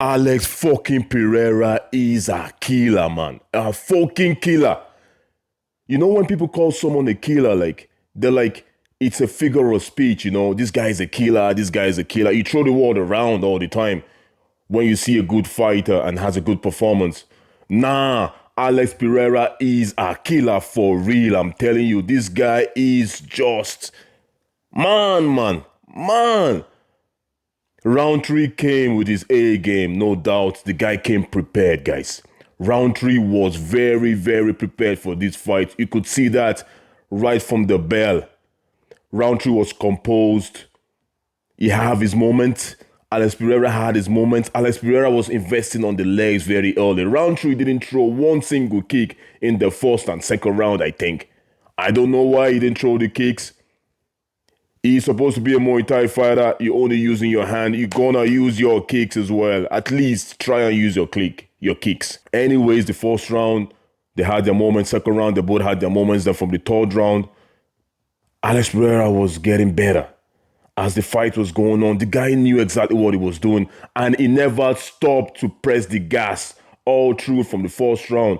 Alex fucking Pereira is a killer, man. A fucking killer. You know when people call someone a killer, they're like, it's a figure of speech, this guy is a killer, this guy is a killer. You throw the word around all the time when you see a good fighter and has a good performance. Nah, Alex Pereira is a killer for real. I'm telling you, this guy is just, man. Rountree came with his A game, no doubt. The guy came prepared, guys. Rountree was very, very prepared for this fight. You could see that right from the bell. Rountree was composed. He had his moments. Alex Pereira had his moments. Alex Pereira was investing on the legs very early. Rountree didn't throw one single kick in the first and second round, I think. I don't know why he didn't throw the kicks. He's supposed to be a Muay Thai fighter. You're only using your hand. You're gonna use your kicks as well. At least try and use your kicks. Anyways, the first round, they had their moments. Second round, they both had their moments. Then from the third round, Alex Pereira was getting better. As the fight was going on, the guy knew exactly what he was doing. And he never stopped to press the gas all through from the first round.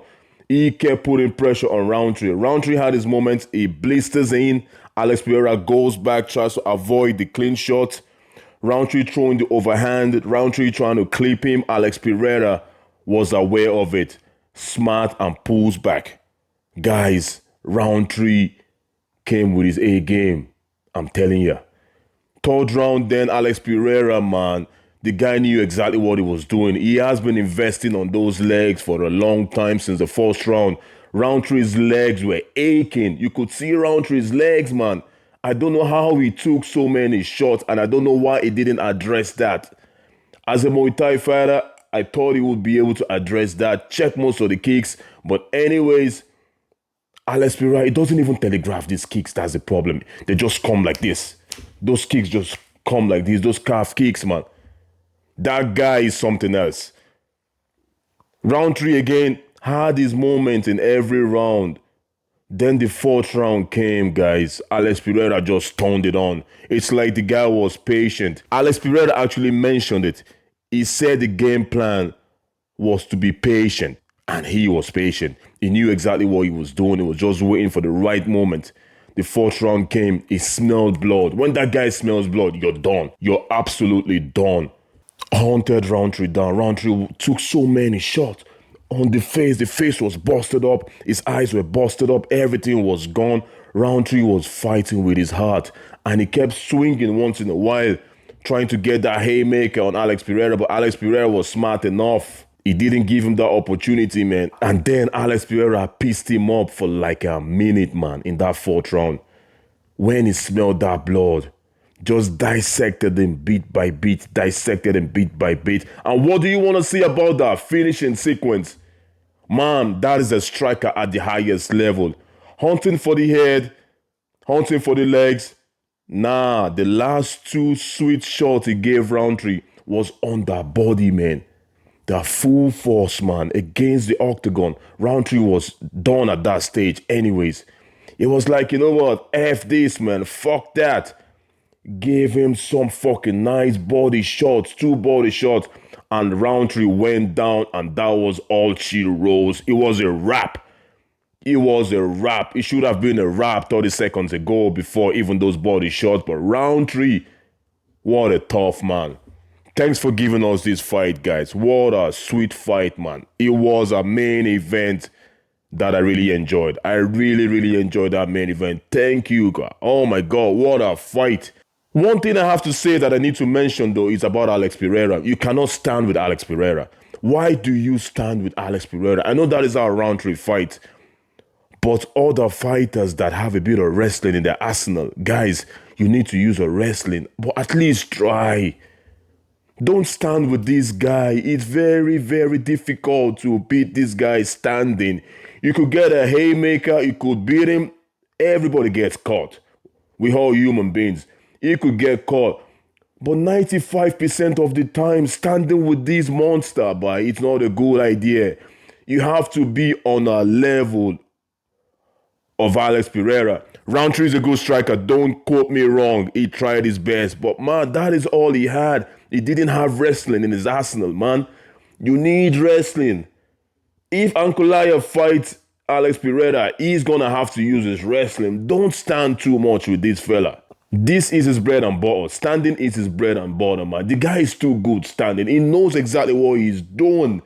He kept putting pressure on Rountree. Rountree had his moments. He blisters in. Alex Pereira goes back, tries to avoid the clean shot. Rountree throwing the overhand. Rountree trying to clip him. Alex Pereira was aware of it. Smart and pulls back. Guys, Rountree came with his A game. I'm telling you. Third round then, Alex Pereira, man. The guy knew exactly what he was doing. He has been investing on those legs for a long time since the first round. Rountree's legs were aching. You could see Rountree's legs, man. I don't know how he took so many shots, and I don't know why he didn't address that. As a Muay Thai fighter, I thought he would be able to address that, check most of the kicks. But anyways, Alex Perira, he doesn't even telegraph these kicks. That's the problem. They just come like this. Those kicks just come like this. Those calf kicks, man. That guy is something else. Rountree again had his moment in every round. Then the fourth round came, guys. Alex Pereira just turned it on. It's like the guy was patient. Alex Pereira actually mentioned it. He said the game plan was to be patient. And he was patient. He knew exactly what he was doing. He was just waiting for the right moment. The fourth round came. He smelled blood. When that guy smells blood, you're done. You're absolutely done. Hunted Rountree down. Rountree took so many shots on the face. The face was busted up. His eyes were busted up. Everything was gone. Rountree was fighting with his heart. And he kept swinging once in a while, trying to get that haymaker on Alex Pereira. But Alex Pereira was smart enough. He didn't give him that opportunity, man. And then Alex Pereira pissed him up for like a minute, man, in that fourth round. When he smelled that blood, just dissected him bit by bit, dissected him bit by bit. And what do you want to see about that finishing sequence? Man, that is a striker at the highest level. Hunting for the head, hunting for the legs. Nah, the last two sweet shots he gave Rountree was on the body, man. The full force, man, against the octagon. Rountree was done at that stage anyways. It was like, you know what? F this, man. Fuck that. Gave him some fucking nice body shots, 2 body shots, and Rountree went down, and that was all she rose. It was a wrap. It was a wrap. It should have been a wrap 30 seconds ago before even those body shots. But Rountree, what a tough man. Thanks for giving us this fight, guys. What a sweet fight, man. It was a main event that I really enjoyed. I really enjoyed that main event. Thank you, God. Oh my God, what a fight. One thing I have to say that I need to mention, though, is about Alex Pereira. You cannot stand with Alex Pereira. Why do you stand with Alex Pereira? I know that is our Rountree fight, but other fighters that have a bit of wrestling in their arsenal, guys, you need to use a wrestling, but at least try. Don't stand with this guy. It's very difficult to beat this guy standing. You could get a haymaker, you could beat him. Everybody gets caught. We're all human beings. He could get caught. But 95% of the time, standing with this monster, boy, it's not a good idea. You have to be on a level of Alex Pereira. Rountree is a good striker. Don't quote me wrong. He tried his best. But man, that is all he had. He didn't have wrestling in his arsenal, man. You need wrestling. If Ankalaev fights Alex Pereira, he's going to have to use his wrestling. Don't stand too much with this fella. This is his bread and butter. Standing is his bread and butter, man. The guy is too good standing. He knows exactly what he's doing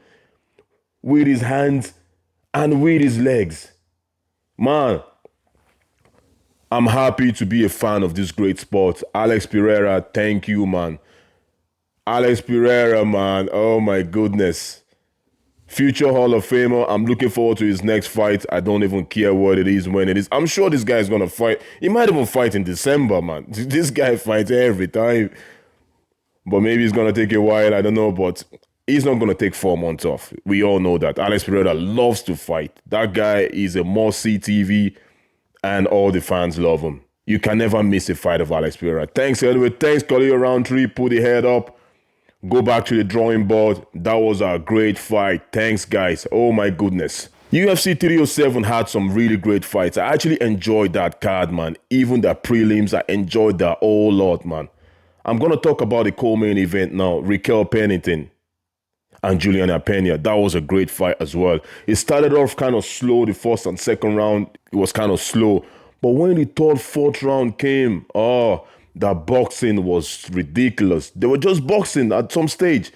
with his hands and with his legs. Man, I'm happy to be a fan of this great sport. Alex Pereira, thank you, man. Alex Pereira, man. Oh, my goodness. Future Hall of Famer. I'm looking forward to his next fight. I don't even care what it is, when it is. I'm sure this guy is going to fight. He might even fight in December, man. This guy fights every time. But maybe it's going to take a while. I don't know. But he's not going to take 4 months off. We all know that. Alex Pereira loves to fight. That guy is a must-see TV. And all the fans love him. You can never miss a fight of Alex Pereira. Thanks, anyway. Thanks, Khalil Rountree. Put the head up. Go back to the drawing board. That was a great fight. Thanks, guys. Oh, my goodness. UFC 307 had some really great fights. I actually enjoyed that card, man. Even the prelims, I enjoyed that a whole lot, man. I'm going to talk about the co-main event now. Raquel Pennington and Juliana Pena. That was a great fight as well. It started off kind of slow. The first and second round, it was kind of slow. But when the third, fourth round came, that boxing was ridiculous. They were just boxing at some stage.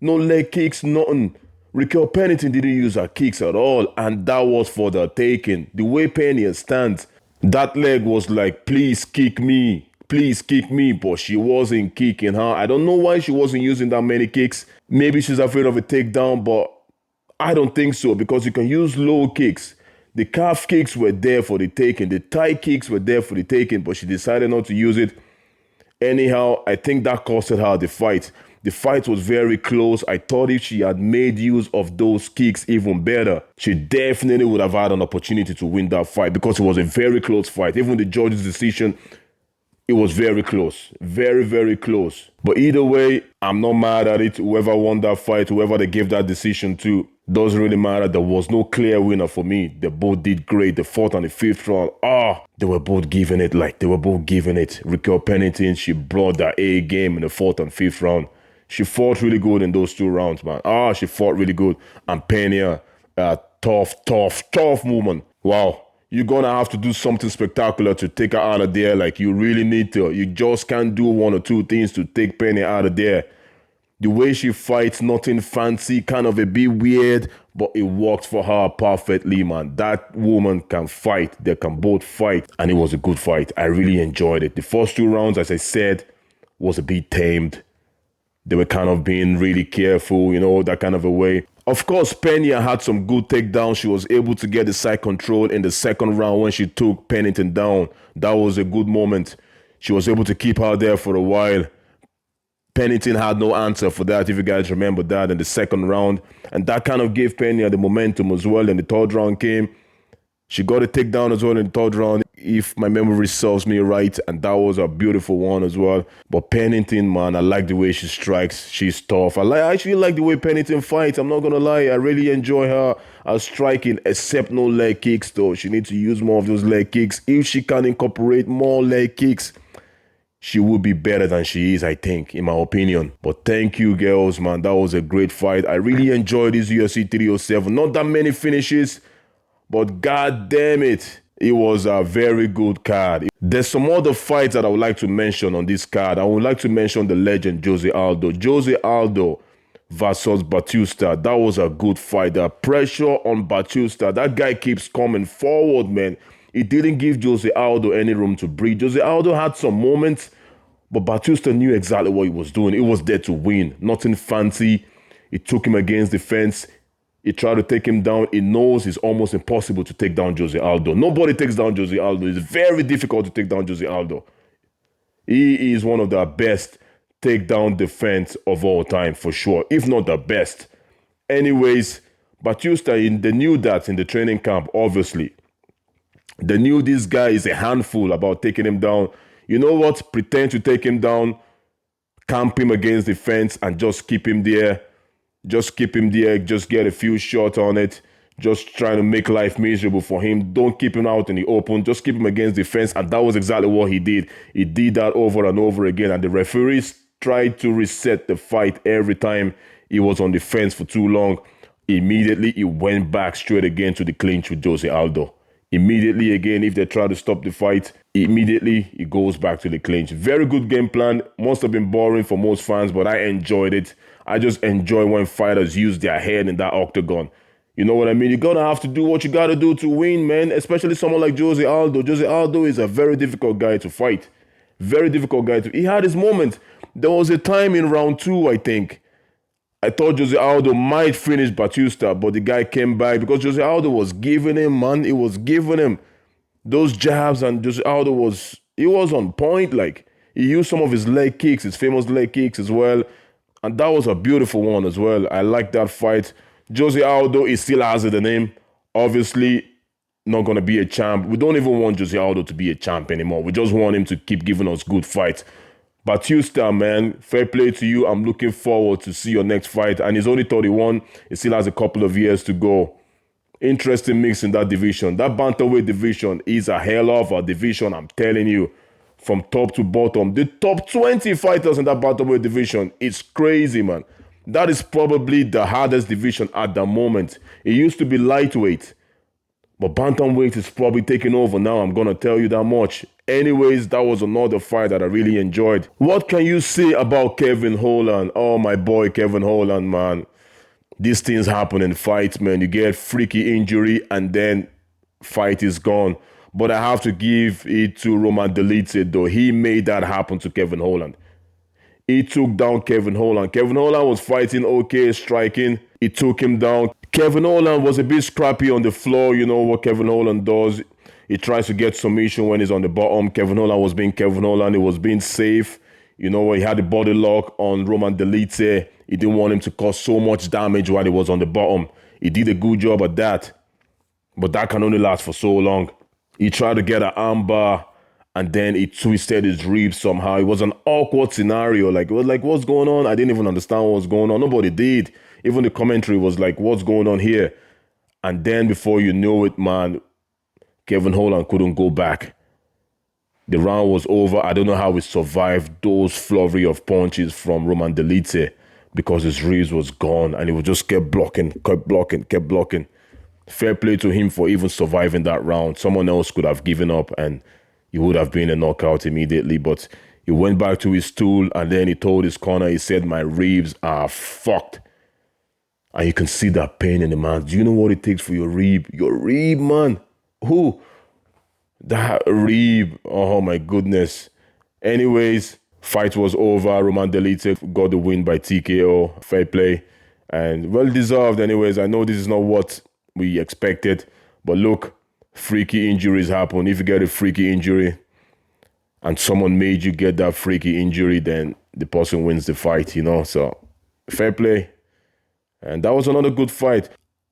No leg kicks, nothing. Raquel Pennington didn't use her kicks at all, and that was for the taking. The way Pena stands, that leg was like, please kick me, but she wasn't kicking her. I don't know why she wasn't using that many kicks. Maybe she's afraid of a takedown, but I don't think so, because you can use low kicks. The calf kicks were there for the taking. The thigh kicks were there for the taking, but she decided not to use it. Anyhow, I think that costed her the fight. The fight was very close. I thought if she had made use of those kicks even better, she definitely would have had an opportunity to win that fight, because it was a very close fight. Even the judge's decision, it was very close. Very, very close. But either way, I'm not mad at it. Whoever won that fight, whoever they gave that decision to, doesn't really matter. There was no clear winner for me. They both did great. The fourth and the fifth round, they were both giving it. Raquel Pennington, she brought that A game in the fourth and fifth round. She fought really good in those 2 rounds, man. She fought really good. And Pena, tough woman. Wow. You're going to have to do something spectacular to take her out of there. Like, you really need to. You just can't do 1 or 2 things to take Pena out of there. The way she fights, nothing fancy, kind of a bit weird, but it worked for her perfectly, man. That woman can fight. They can both fight, and it was a good fight. I really enjoyed it. The first 2 rounds, as I said, was a bit tamed. They were kind of being really careful, that kind of a way. Of course, Pena had some good takedowns. She was able to get the side control in the second round when she took Pennington down. That was a good moment. She was able to keep her there for a while. Pennington had no answer for that, if you guys remember that, in the second round. And that kind of gave Pena the momentum as well. And the third round came. She got a takedown as well in the third round, if my memory serves me right. And that was a beautiful one as well. But Pennington, man, I like the way she strikes. She's tough. I actually like the way Pennington fights. I'm not going to lie. I really enjoy her striking, except no leg kicks, though. She needs to use more of those leg kicks. If she can incorporate more leg kicks, she would be better than she is, I think, in my opinion. But thank you, girls, man. That was a great fight. I really enjoyed this UFC 307. Not that many finishes, but god damn it, it was a very good card. There's some other fights that I would like to mention on this card. I would like to mention the legend Jose Aldo. Jose Aldo versus Batista. That was a good fight. The pressure on Batista. That guy keeps coming forward, man. It didn't give Jose Aldo any room to breathe. Jose Aldo had some moments, but Batista knew exactly what he was doing. He was there to win. Nothing fancy. It took him against the fence. He tried to take him down. He knows it's almost impossible to take down Jose Aldo. Nobody takes down Jose Aldo. It's very difficult to take down Jose Aldo. He is one of the best takedown defense of all time, for sure, if not the best. Anyways, Batista, they knew that in the training camp, obviously. They knew this guy is a handful about taking him down. You know what? Pretend to take him down, camp him against the fence, and just keep him there. Just keep him there. Just get a few shots on it. Just trying to make life miserable for him. Don't keep him out in the open. Just keep him against the fence. And that was exactly what he did. He did that over and over again. And the referees tried to reset the fight every time he was on the fence for too long. Immediately, he went back straight again to the clinch with Jose Aldo. Immediately again, if they try to stop the fight, immediately he goes back to the clinch. Very good game plan. Must have been boring for most fans, but I enjoyed it. I just enjoy when fighters use their head in that octagon. You know what I mean? You're going to have to do what you got to do to win, man. Especially someone like Jose Aldo. Jose Aldo is a very difficult guy to fight. Very difficult guy to... He had his moment. There was a time in round 2, I think. I thought Jose Aldo might finish Batista, but the guy came back because Jose Aldo was giving him, man. He was giving him those jabs, and Jose Aldo was on point. Like, he used some of his leg kicks, his famous leg kicks as well. And that was a beautiful one as well. I like that fight. Jose Aldo, he still has it in him. Obviously, not going to be a champ. We don't even want Jose Aldo to be a champ anymore. We just want him to keep giving us good fights. Batista, man, fair play to you. I'm looking forward to see your next fight. And he's only 31. He still has a couple of years to go. Interesting mix in that division. That bantamweight division is a hell of a division, I'm telling you. From top to bottom. The top 20 fighters in that bantamweight division. It's crazy, man. That is probably the hardest division at the moment. It used to be lightweight. But bantamweight is probably taking over now. I'm going to tell you that much. Anyways, that was another fight that I really enjoyed. What can you say about Kevin Holland? Oh, my boy, Kevin Holland, man. These things happen in fights, man. You get freaky injury and then fight is gone. But I have to give it to Roman Dolidze, though. He made that happen to Kevin Holland. He took down Kevin Holland. Kevin Holland was fighting okay, striking. He took him down. Kevin Holland was a bit scrappy on the floor. You know what Kevin Holland does. He tries to get submission when he's on the bottom. Kevin Holland was being Kevin Holland. He was being safe. You know, he had the body lock on Roman Dolidze. He didn't want him to cause so much damage while he was on the bottom. He did a good job at that. But that can only last for so long. He tried to get an armbar and then he twisted his ribs somehow. It was an awkward scenario. Like, it was like, what's going on? I didn't even understand what was going on. Nobody did. Even the commentary was like, what's going on here? And then before you know it, man, Kevin Holland couldn't go back. The round was over. I don't know how he survived those flurry of punches from Roman Dolidze because his ribs was gone and he just kept blocking. Fair play to him for even surviving that round. Someone else could have given up and he would have been a knockout immediately. But he went back to his stool and then he told his corner, he said, my ribs are fucked. And you can see that pain in the man. Do you know what it takes for your rib? Your rib, man. Who? That rib. Oh, my goodness. Anyways, fight was over. Roman Dolidze got the win by TKO. Fair play. And well-deserved anyways. I know this is not what we expected. But look, freaky injuries happen. If you get a freaky injury and someone made you get that freaky injury, then the person wins the fight, you know. So, fair play. And that was another good fight.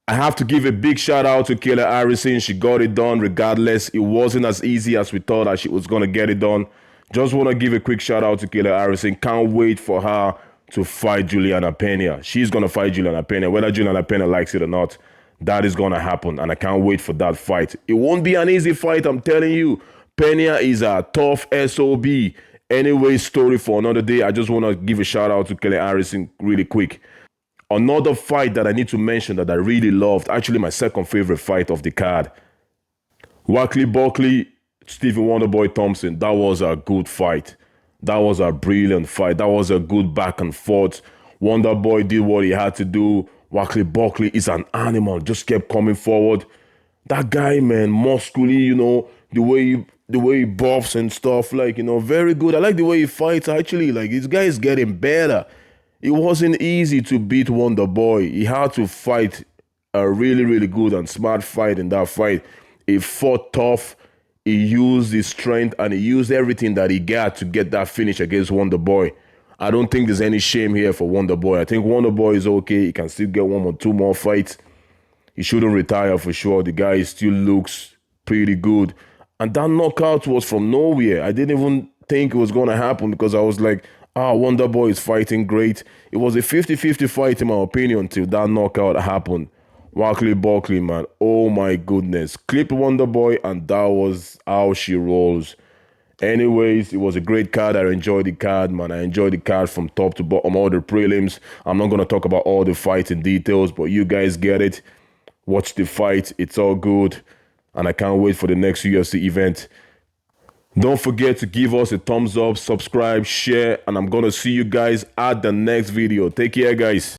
I have to give a big shout out to Kayla Harrison. She got it done regardless. It wasn't as easy as we thought that she was going to get it done. Just want to give a quick shout out to Kayla Harrison. Can't wait for her to fight Juliana Pena. She's going to fight Juliana Pena. Whether Juliana Pena likes it or not, that is going to happen. And I can't wait for that fight. It won't be an easy fight, I'm telling you. Pena is a tough SOB. Anyway, story for another day. I just want to give a shout out to Kayla Harrison really quick. Another fight that I need to mention that I really loved, actually my second favorite fight of the card. Walkley Buckley, Stephen Wonderboy Thompson. That was a good fight. That was a brilliant fight. That was a good back and forth. Wonderboy did what he had to do. Walkley Buckley is an animal, just kept coming forward. That guy, man, muscularly, you know, the way he buffs and stuff, like, you know, very good. I like the way he fights, actually. Like, this guy is getting better. It wasn't easy to beat Wonderboy. He had to fight a really, really good and smart fight in that fight. He fought tough. He used his strength and he used everything that he got to get that finish against Wonderboy. I don't think there's any shame here for Wonderboy. I think Wonderboy is okay. He can still get one or two more fights. He shouldn't retire for sure. The guy still looks pretty good. And that knockout was from nowhere. I didn't even think it was going to happen because I was like, Wonderboy is fighting great. It was a 50-50 fight in my opinion till that knockout happened. Walkley Buckley, man. Oh my goodness. Clipped Wonderboy and that was how she rolls. Anyways, it was a great card. I enjoyed the card, man. I enjoyed the card from top to bottom, all the prelims. I'm not going to talk about all the fights in details, but you guys get it. Watch the fight. It's all good. And I can't wait for the next UFC event. Don't forget to give us a thumbs up, subscribe, share, and I'm going to see you guys at the next video. Take care, guys.